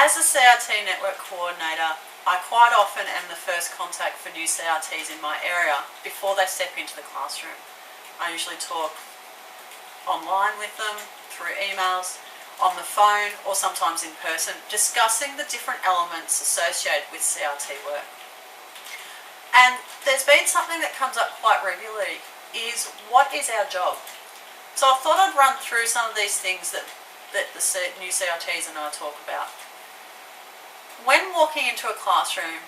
As a CRT network coordinator, I quite often am the first contact for new CRTs in my area before they step into the classroom. I usually talk online with them, through emails, on the phone, or sometimes in person, discussing the different elements associated with CRT work. And there's been something that comes up quite regularly, is what is our job? So I thought I'd run through some of these things that the new CRTs and I talk about. When walking into a classroom,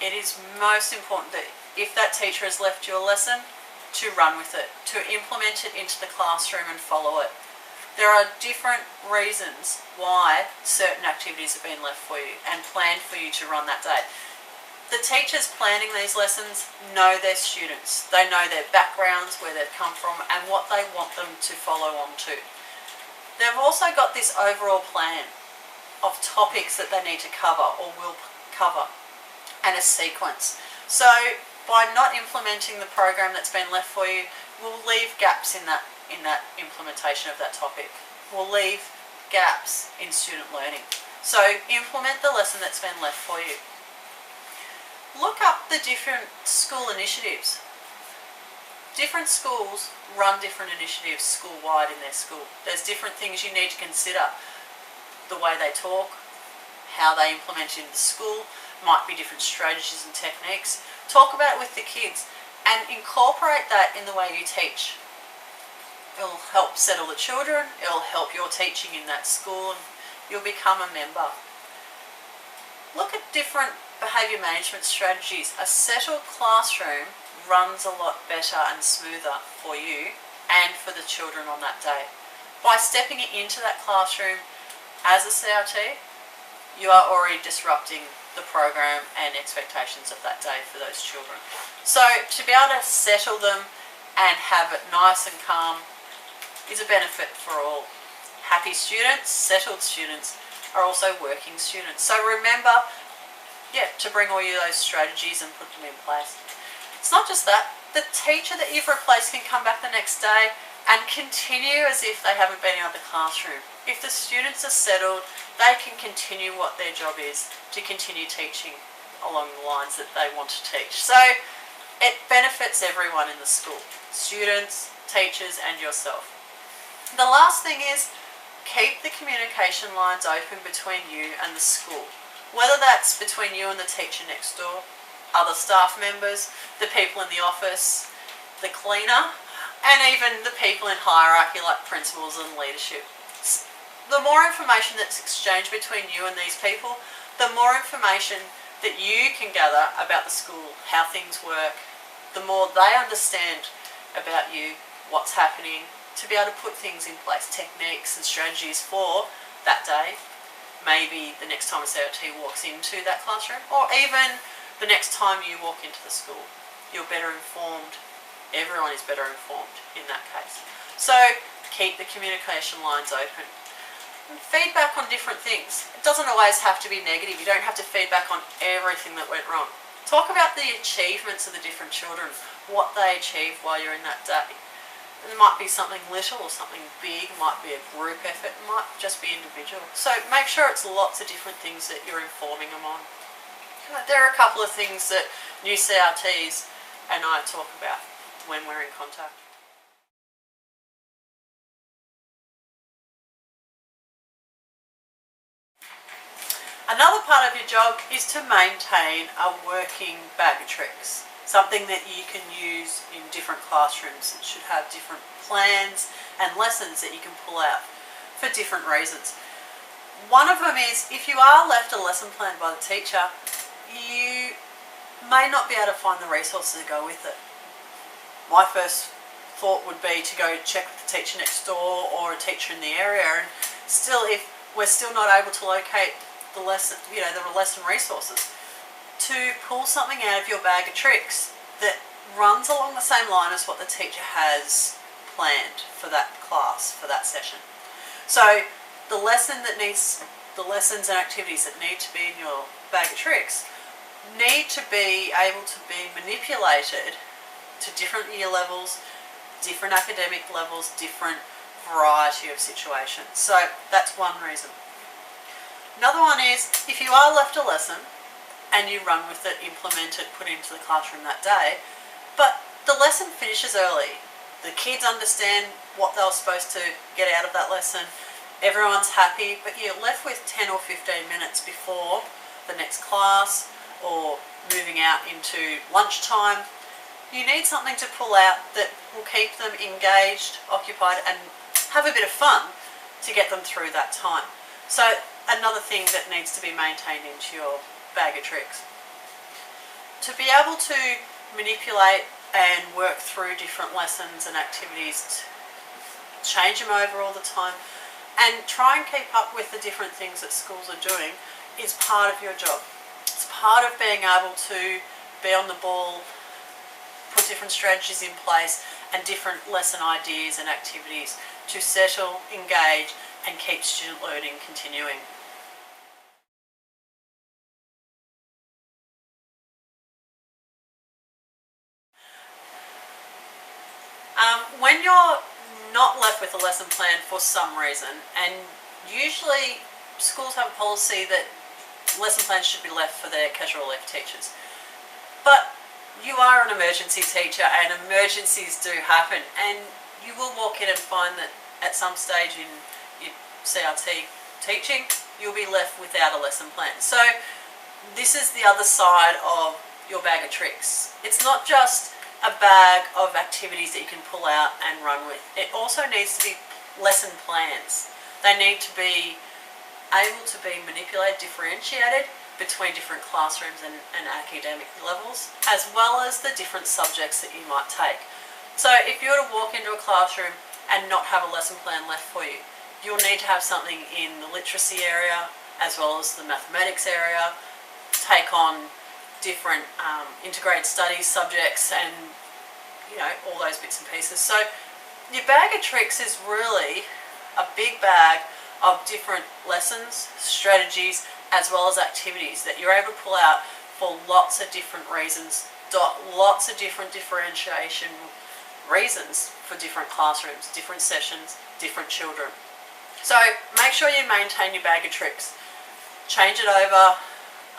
it is most important that if that teacher has left you a lesson, to run with it, to implement it into the classroom and follow it. There are different reasons why certain activities have been left for you and planned for you to run that day. The teachers planning these lessons know their students. They know their backgrounds, where they've come from, and what they want them to follow on to. They've also got this overall plan of topics that they need to cover or will cover, and a sequence. So by not implementing the program that's been left for you, we'll leave gaps in that implementation of that topic. We'll leave gaps in student learning. So implement the lesson that's been left for you. Look up the different school initiatives. Different schools run different initiatives school-wide in their school. There's different things you need to consider. The way they talk, how they implement it in the school, might be different strategies and techniques. Talk about it with the kids and incorporate that in the way you teach. It'll help settle the children, it'll help your teaching in that school, and you'll become a member. Look at different behaviour management strategies. A settled classroom runs a lot better and smoother for you and for the children on that day. By stepping into that classroom as a CRT, you are already disrupting the program and expectations of that day for those children. So to be able to settle them and have it nice and calm is a benefit for all. Happy students, settled students, are also working students. So remember, to bring all those strategies and put them in place. It's not just that, the teacher that you've replaced can come back the next day and continue as if they haven't been out of the classroom. If the students are settled, they can continue what their job is, to continue teaching along the lines that they want to teach. So it benefits everyone in the school, students, teachers and yourself. The last thing is, keep the communication lines open between you and the school. Whether that's between you and the teacher next door, other staff members, the people in the office, the cleaner, and even the people in hierarchy like principals and leadership. The more information that's exchanged between you and these people, the more information that you can gather about the school, how things work, the more they understand about you, what's happening, to be able to put things in place, techniques and strategies for that day, maybe the next time a CRT walks into that classroom, or even the next time you walk into the school. You're better informed, everyone is better informed in that case. So keep the communication lines open. And feedback on different things. It doesn't always have to be negative, you don't have to feedback on everything that went wrong. Talk about the achievements of the different children, what they achieved while you're in that day. It might be something little or something big, it might be a group effort, it might just be individual. So make sure it's lots of different things that you're informing them on. There are a couple of things that new CRTs and I talk about when we're in contact. Another part of your job is to maintain a working bag of tricks. Something that you can use in different classrooms. It should have different plans and lessons that you can pull out for different reasons. One of them is, if you are left a lesson plan by the teacher, you may not be able to find the resources to go with it. My first thought would be to go check with the teacher next door or a teacher in the area, and still, if we're still not able to locate the lesson, the lesson resources, to pull something out of your bag of tricks that runs along the same line as what the teacher has planned for that class, for that session. So the lessons and activities that need to be in your bag of tricks need to be able to be manipulated to different year levels, different academic levels, different variety of situations. So that's one reason. Another one is, if you are left a lesson and you run with it, implement it, put it into the classroom that day, but the lesson finishes early. The kids understand what they were supposed to get out of that lesson. Everyone's happy, but you're left with 10 or 15 minutes before the next class or moving out into lunchtime. You need something to pull out that will keep them engaged, occupied, and have a bit of fun to get them through that time. So another thing that needs to be maintained into your bag of tricks. To be able to manipulate and work through different lessons and activities, change them over all the time, and try and keep up with the different things that schools are doing is part of your job. It's part of being able to be on the ball, put different strategies in place and different lesson ideas and activities to settle, engage, and keep student learning continuing. When you're not left with a lesson plan for some reason, and usually schools have a policy that lesson plans should be left for their casual left teachers, but you are an emergency teacher and emergencies do happen, and you will walk in and find that at some stage in your CRT teaching you'll be left without a lesson plan. So this is the other side of your bag of tricks. It's not just a bag of activities that you can pull out and run with. It also needs to be lesson plans. They need to be able to be manipulated, differentiated between different classrooms and academic levels, as well as the different subjects that you might take. So if you were to walk into a classroom and not have a lesson plan left for you, you'll need to have something in the literacy area as well as the mathematics area, take on different integrated studies subjects and all those bits and pieces. So your bag of tricks is really a big bag of different lessons, strategies, as well as activities that you're able to pull out for lots of different reasons, lots of different differentiation reasons for different classrooms, different sessions, different children. So make sure you maintain your bag of tricks. Change it over,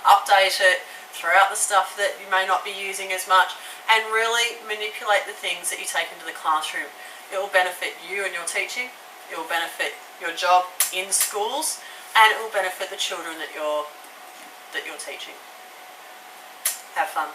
update it, throw out the stuff that you may not be using as much, and really manipulate the things that you take into the classroom. It will benefit you and your teaching, it will benefit your job in schools, and it will benefit the children that you're teaching. Have fun.